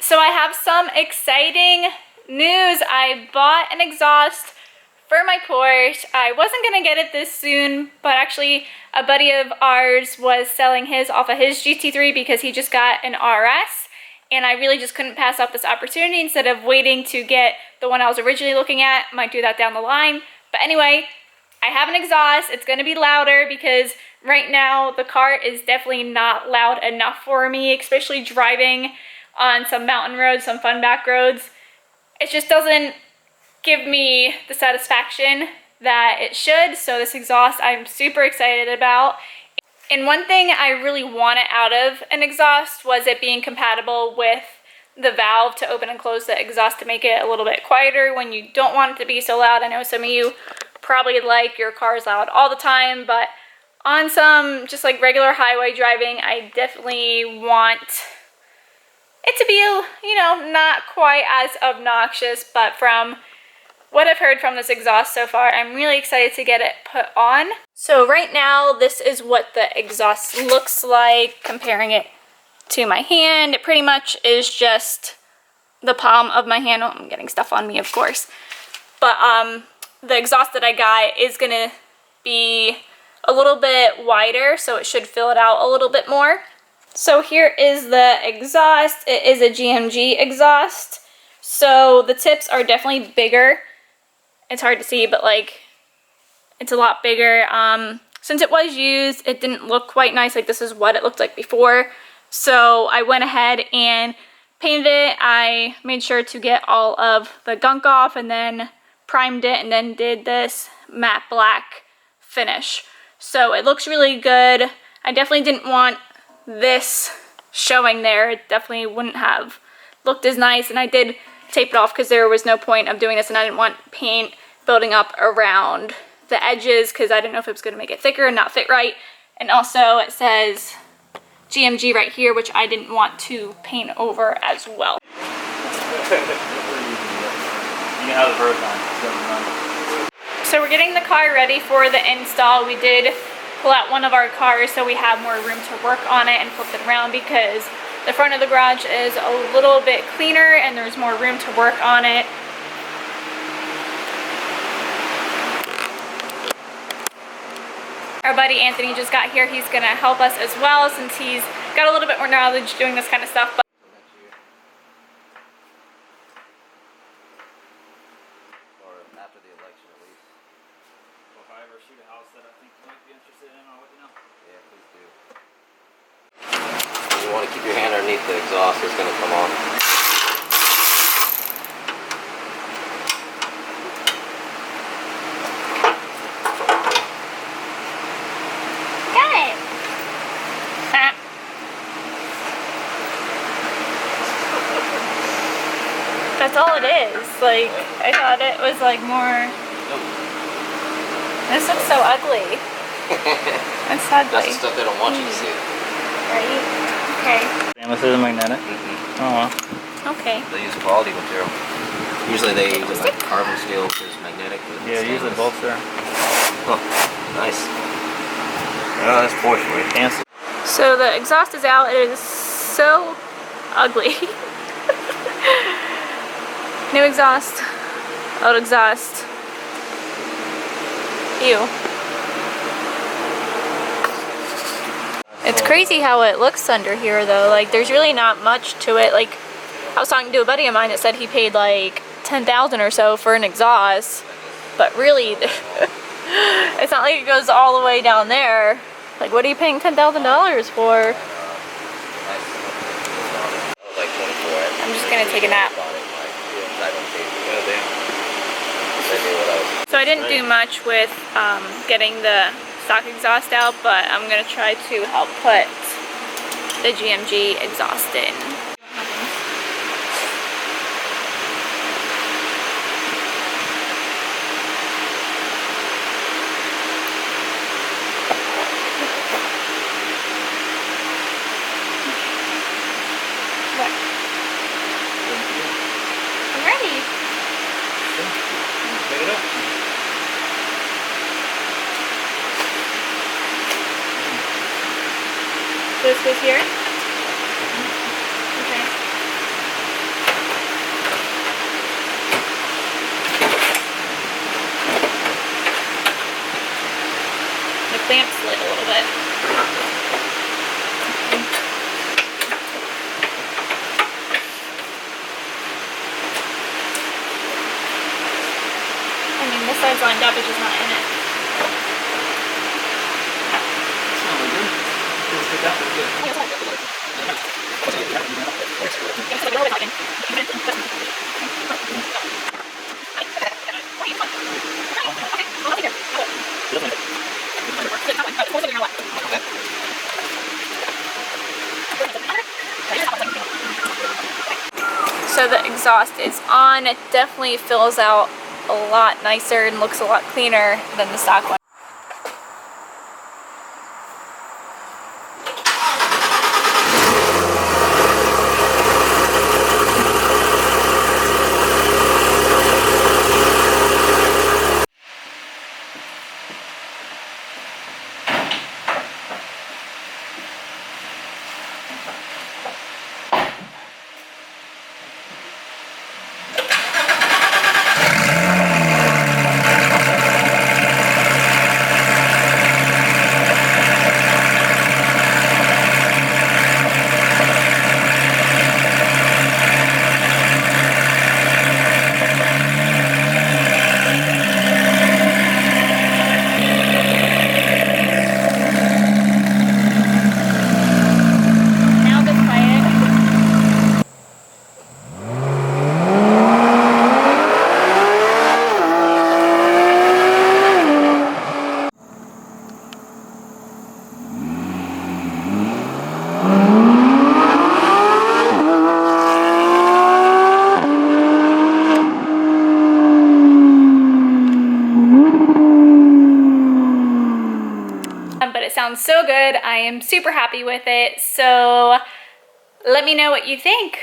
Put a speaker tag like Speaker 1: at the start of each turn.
Speaker 1: So I have some exciting news. I bought an exhaust for my Porsche. I wasn't gonna get it this soon, but actually a buddy of ours was selling his off of his GT3 because he just got an RS, and I really just couldn't pass up this opportunity instead of waiting to get the one I was originally looking at. Might do that down the line. But anyway, I have an exhaust. It's gonna be louder because right now the car is definitely not loud enough for me, especially driving on some mountain roads, some fun back roads. It just doesn't give me the satisfaction that it should. So this exhaust I'm super excited about. And one thing I really wanted out of an exhaust was it being compatible with the valve to open and close the exhaust to make it a little bit quieter when you don't want it to be so loud. I know some of you probably like your cars loud all the time, but on some just like regular highway driving, I definitely want it to be, you know, not quite as obnoxious. But from what I've heard from this exhaust so far, I'm really excited to get it put on. So right now, this is what the exhaust looks like, comparing it to my hand. It pretty much is just the palm of my hand. Oh, I'm getting stuff on me, of course. But the exhaust that I got is gonna be a little bit wider, so it should fill it out a little bit more. So here is the exhaust. It is a GMG exhaust. So the tips are definitely bigger. It's hard to see, but like, it's a lot bigger. Since it was used, it didn't look quite nice. Like, this is what it looked like before. So I went ahead and painted it. I made sure to get all of the gunk off and then primed it and then did this matte black finish. So it looks really good. I definitely didn't want this showing there. It definitely wouldn't have looked as nice, and I did tape it off because there was no point of doing this, and I didn't want paint building up around the edges because I didn't know if it was going to make it thicker and not fit right. And also it says GMG right here, which I didn't want to paint over as well. So we're getting the car ready for the install. We did pull out one of our cars so we have more room to work on it and flip it around because the front of the garage is a little bit cleaner and there's more room to work on it. Our buddy Anthony just got here. He's gonna help us as well since he's got a little bit more knowledge doing this kind of stuff.
Speaker 2: Or after the election at least. Well, if I ever shoot a house that I think you might be interested in, I'll let you know. Yeah, please do. You want to keep your hand underneath the exhaust, it's going to come on.
Speaker 1: Got it! That's all it is. Like, I thought it was like more... This looks so ugly. It's ugly.
Speaker 2: That's the stuff they don't want you to see.
Speaker 1: Right? Okay.
Speaker 3: Stainless isn't magnetic? Oh well.
Speaker 1: Okay.
Speaker 2: They use quality material. Usually they use like carbon steel, which is magnetic. But
Speaker 3: Yeah, usually bolts there.
Speaker 2: Oh, nice. Oh, that's Porsche, right?
Speaker 3: Fancy.
Speaker 1: So the exhaust is out. It is so ugly. New exhaust. Old exhaust. Ew. It's crazy how it looks under here though. Like, there's really not much to it. Like, I was talking to a buddy of mine that said he paid like $10,000 or so for an exhaust, but really it's not like it goes all the way down there. Like, what are you paying $10,000 for?
Speaker 2: Like 24.
Speaker 1: I'm just gonna take a nap. So I didn't do much with getting the stock exhaust out, but I'm gonna try to help put the GMG exhaust in. What? I'm ready.
Speaker 3: Pick it up.
Speaker 1: This goes here? Okay. clamp slid a little bit. I mean, this side's lined up, it's just not in it.
Speaker 2: It's not really good. Feels good, that pretty good.
Speaker 1: So the exhaust is on. It definitely fills out a lot nicer and looks a lot cleaner than the stock one. But it sounds so good. I am super happy with it. So let me know what you think.